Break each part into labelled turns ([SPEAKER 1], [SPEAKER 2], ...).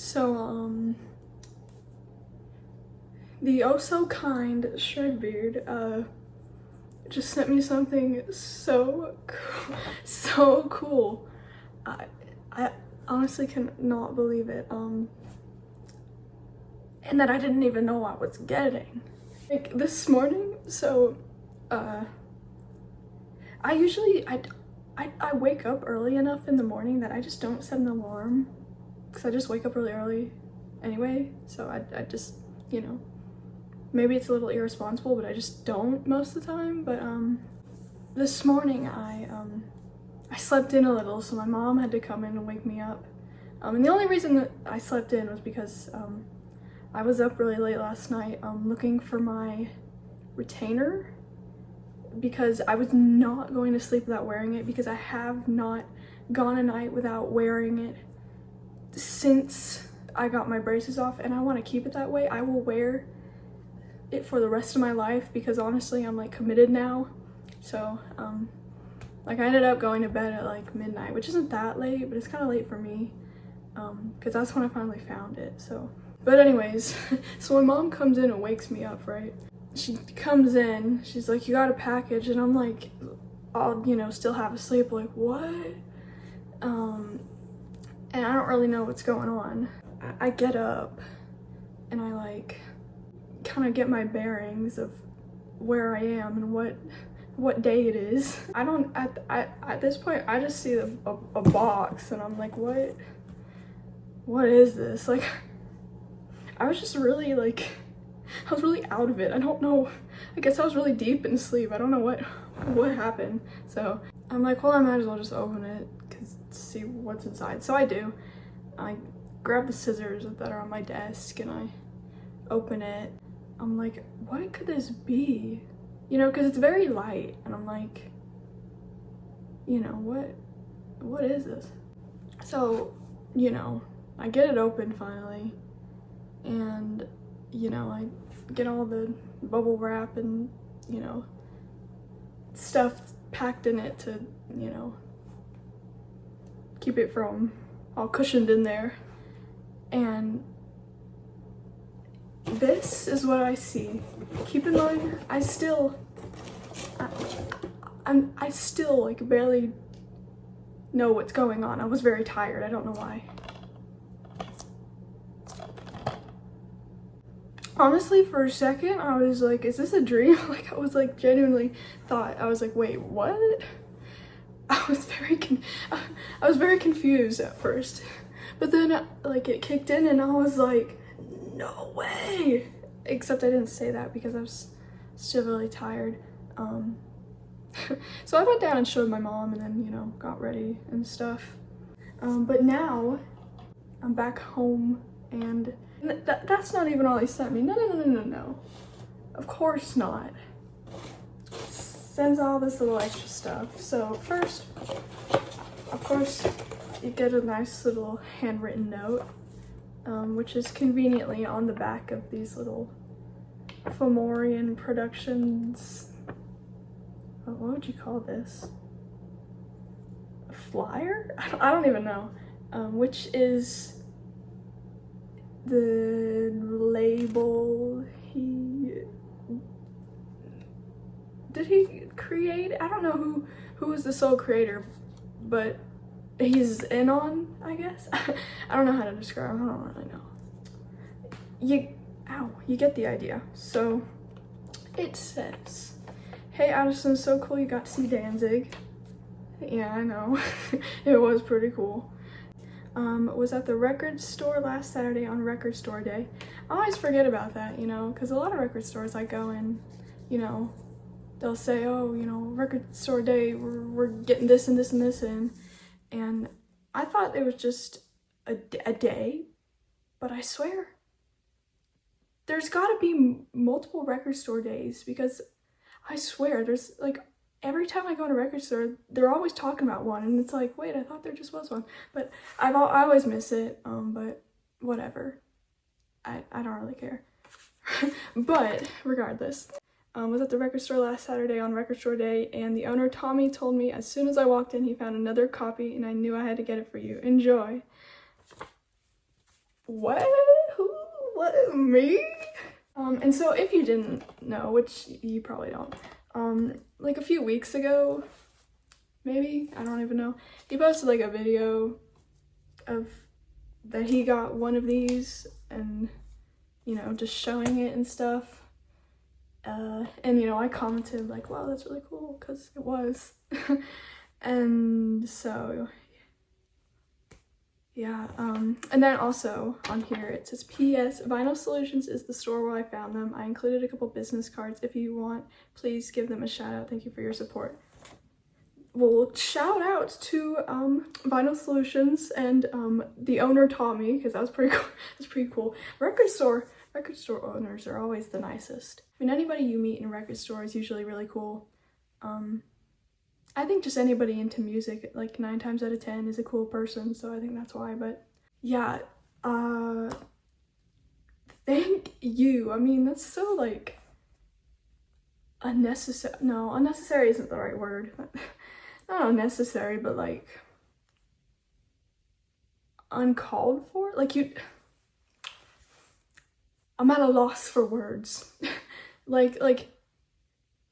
[SPEAKER 1] So, the oh so kind Shredbeard, just sent me something so cool, so cool. I honestly cannot believe it. And that I didn't even know I was getting. Like this morning, so, I usually, I wake up early enough in the morning that I just don't set an alarm because I just wake up really early anyway. So I just, you know, maybe it's a little irresponsible, but I just don't most of the time. But this morning I slept in a little, so my mom had to come in and wake me up. And the only reason that I slept in was because I was up really late last night looking for my retainer, because I was not going to sleep without wearing it, because I have not gone a night without wearing it since I got my braces off, and I want to keep it that way. I will wear it for the rest of my life because honestly I'm like committed now. So like I ended up going to bed at like midnight, which isn't that late, but it's kind of late for me because that's when I finally found it. So but anyways, so my mom comes in and wakes me up, right? She comes in, she's like, you got a package, and I'm like, I'll, you know, still half asleep, like, what? And I don't really know what's going on. I get up and I like kind of get my bearings of where I am and what day it is. I don't, at this point, I just see a box and I'm like, what is this? Like, I was just really like, I was really out of it. I don't know. I guess I was really deep in sleep. I don't know what happened. So I'm like, well, I might as well just open it because see what's inside. So I do. I grab the scissors that are on my desk and I open it. I'm like, what could this be? You know, because it's very light. And I'm like, you know, what is this? So, you know, I get it open finally. And you know, I get all the bubble wrap and, you know, stuff packed in it to, you know, keep it from all cushioned in there. And this is what I see. Keep in mind, I still like barely know what's going on. I was very tired. I don't know why. Honestly, for a second, I was like, is this a dream? Like, I was like, genuinely thought, I was like, wait, what? I was very confused at first. But then, like, it kicked in and I was like, no way! Except I didn't say that because I was still really tired. So I went down and showed my mom and then, you know, got ready and stuff. But now, I'm back home and that's not even all he sent me. No. Of course not. Sends all this little extra stuff. So first, of course, you get a nice little handwritten note, which is conveniently on the back of these little Fomorian Productions. What would you call this? A flyer? I don't even know. Which is the label he create. I don't know who was the sole creator, but he's in on, I guess. I don't know how to describe. I don't really know. You get the idea. So it says, hey Addison, so cool you got to see Danzig. Yeah, I know. It was pretty cool. Was at the record store last Saturday on record store day. I always forget about that, you know, because a lot of record stores I go in, you know, they'll say, oh, you know, record store day, we're getting this and this and this in. And I thought it was just a day, but I swear there's got to be multiple record store days, because I swear there's like, every time I go to a record store, they're always talking about one, and it's like, wait, I thought there just was one. But I always miss it, but whatever. I don't really care. But regardless, was at the record store last Saturday on record store day, and the owner, Tommy, told me as soon as I walked in, he found another copy, and I knew I had to get it for you. Enjoy. What? Who? What? Me? And so if you didn't know, which you probably don't, like a few weeks ago, maybe, I don't even know, he posted like a video of that he got one of these and, you know, just showing it and stuff. And, you know, I commented like, wow, that's really cool, because it was. And so, yeah, and then also on here it says, P.S. Vinyl Solutions is the store where I found them. I included a couple business cards. If you want, please give them a shout out. Thank you for your support. Well, shout out to Vinyl Solutions and the owner Tommy, because that was pretty cool. That's pretty cool. Record store owners are always the nicest. I mean, anybody you meet in a record store is usually really cool. I think just anybody into music, like 9 times out of 10 is a cool person, so I think that's why. But yeah, thank you. I mean, that's so like unnecessary. No, unnecessary isn't the right word. Not unnecessary, but like uncalled for. Like I'm at a loss for words. like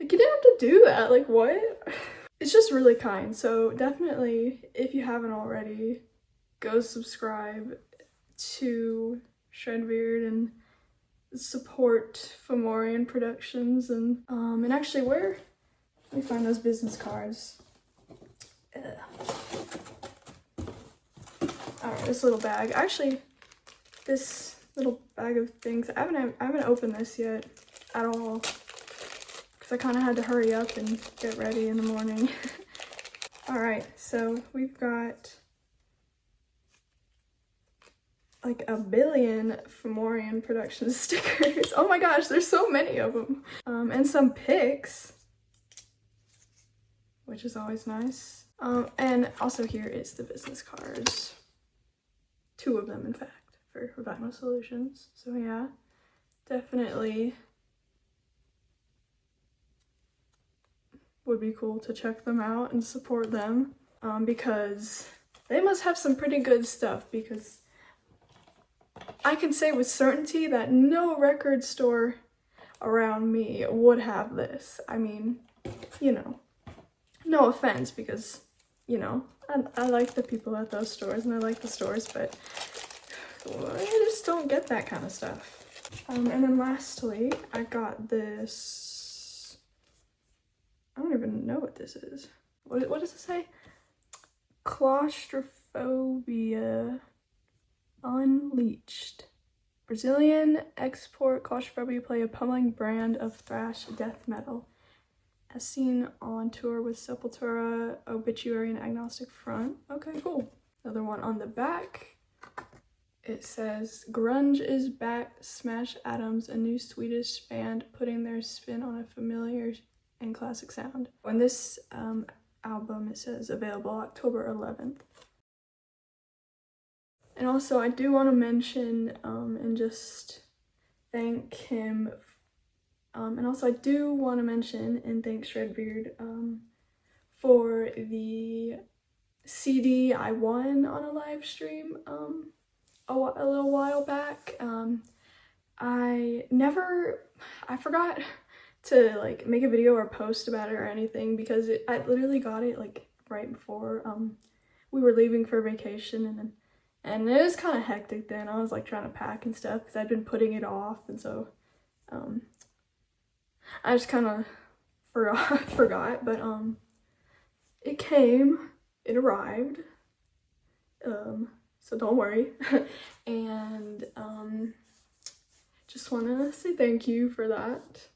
[SPEAKER 1] you didn't have to do that. Like, what? It's just really kind. So definitely, if you haven't already, go subscribe to Shredbeard and support Fomorian Productions. And actually, let me find those business cards. Alright, this little bag. Actually, this little bag of things, I haven't opened this yet at all, because I kind of had to hurry up and get ready in the morning. Alright, so we've got like a billion Fomorian Productions stickers. Oh my gosh, there's so many of them. And some pics, which is always nice. And also here is the business cards. 2 of them, in fact, for Vinyl Solutions. So yeah, definitely would be cool to check them out and support them, because they must have some pretty good stuff, because I can say with certainty that no record store around me would have this. I mean, you know, no offense, because, you know, I like the people at those stores and I like the stores, but I just don't get that kind of stuff. And then lastly, I got this. I don't even know what this is. What does it say? Claustrophobia Unleashed. Brazilian export Claustrophobia play a pummeling brand of thrash death metal, as seen on tour with Sepultura, Obituary, and Agnostic Front. Okay, cool. Another one on the back. It says, Grunge is back, Smash Atoms, a new Swedish band putting their spin on a familiar and classic sound. On this album, it says available October 11th. And also, I do want to mention and just thank him. And also, I do want to mention and thank Shredbeard for the CD I won on a live stream a little while back. I forgot to like make a video or post about it or anything, because I literally got it like right before we were leaving for vacation, and it was kind of hectic then. I was like trying to pack and stuff because I'd been putting it off, and so I just kind of forgot, but it arrived, so don't worry. And just want to say thank you for that.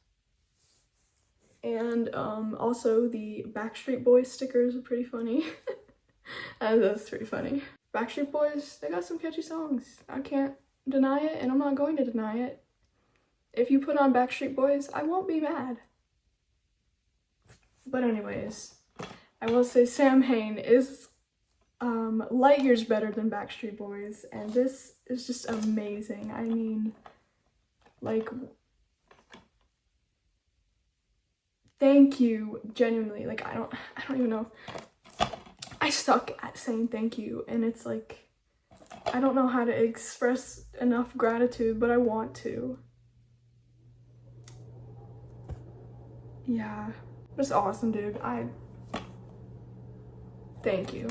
[SPEAKER 1] And also the Backstreet Boys stickers are pretty funny. That's pretty funny. Backstreet Boys, they got some catchy songs. I can't deny it, and I'm not going to deny it. If you put on Backstreet Boys, I won't be mad. But anyways, I will say Sam Hain is light years better than Backstreet Boys, and this is just amazing. I mean, like, thank you, genuinely. Like, I don't even know. I suck at saying thank you, and it's like, I don't know how to express enough gratitude, but I want to. Yeah, it's awesome, dude. Thank you.